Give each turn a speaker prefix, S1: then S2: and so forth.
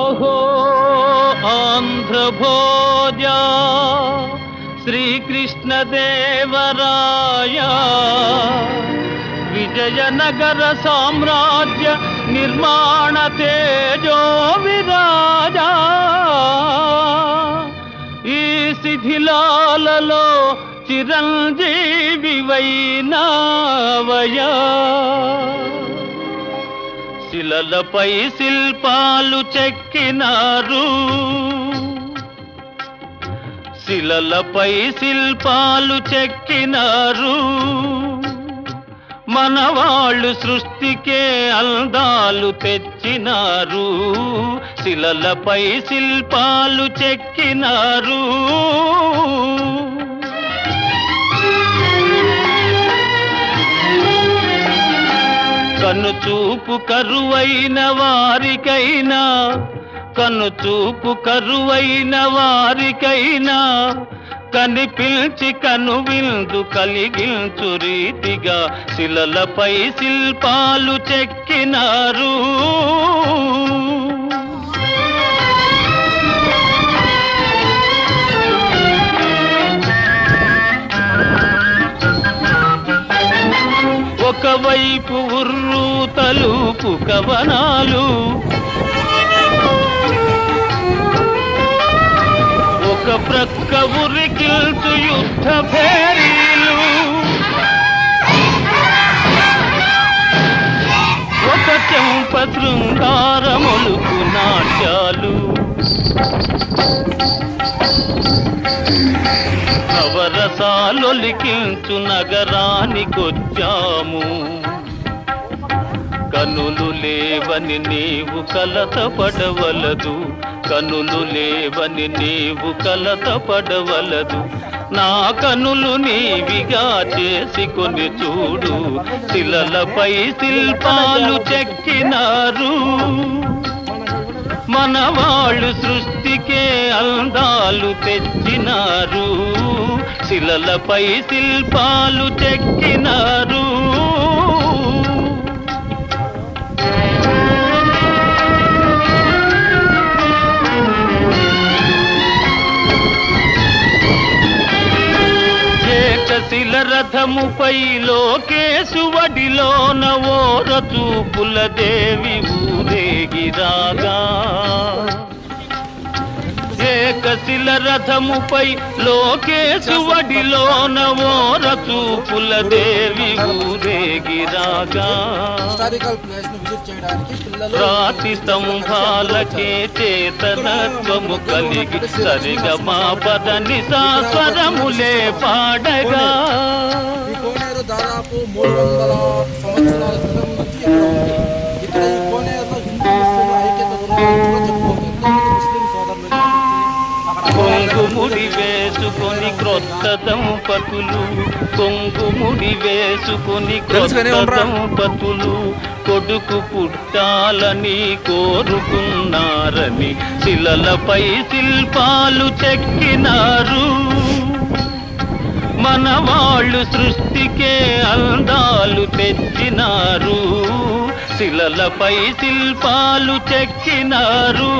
S1: ఓహో ఆంధ్రభోజ శ్రీకృష్ణదేవరాయ విజయనగర సామ్రాజ్య నిర్మాణ తేజో విరాజా ఈ శిథిలాలలో చిరంజీవివైనావయా శిలలపై శిల్పాలు చెక్కినారు శిలలపై శిల్పాలు చెక్కినారు మనవాళ్ళు సృష్టికే అందాలు తెచ్చినారు శిలలపై శిల్పాలు చెక్కినారు కనుచూపు కరువైన వారికైనా కనుచూపు కరువైన వారికైనా కనిపించి కనువిందు కలిగించు రీతిగా శిలలపై శిల్పాలు చెక్కినారు ఒకవైపు ఉర్రు తలుపు కవనాలు ఒక ప్రక్క ఉరికిల్చు యుద్ధ భేరీలు ఒక చెంప శృంగారములుకు నాట్యాలు నవరసాలొలికించు నగరానికొచ్చాము కనులు లేవని నీవు కలతపడవలదు కనులు లేవని నీవు కలతపడవలదు నా కనులు నీవిగా చేసుకొని చూడు శిలలపై శిల్పాలు చెక్కినారు మనవాళ్ళు సృష్టికే అందాలు తెచ్చినారు శిలలపై శిల్పాలు చెక్కినారు శిల రథముపై లోకేశువడిలోన ఓర చూపుల దేవి ఊరేగిరాగా ఏకశిల రథముపై లోకేశువడిలోన ఓర చూపుల దేవి ఊరేగిరాగా రాతి స్తంభాలకే చేతనత్వము కలిగి సరిగమా పదని సాస్వరములే పాడగా
S2: దాదాపు 300 సంవత్సరాల క్రితం నుంచి ఇక్కడ ఈ కోనేరులో హిందూ ముస్లింల ఐక్యత ముస్లిం సోదరులు
S1: కొంగుముడి వేసుకొని క్రొత్త దంపతులు కొంగుముడి వేసుకొని క్రొత్త దంపతులు కొడుకు పుట్టాలని కోరుకున్నారని శిలలపై శిల్పాలు చెక్కినారు మనవాళ్ళు సృష్టికే అందాలు తెచ్చినారు శిలలపై శిల్పాలు చెక్కినారు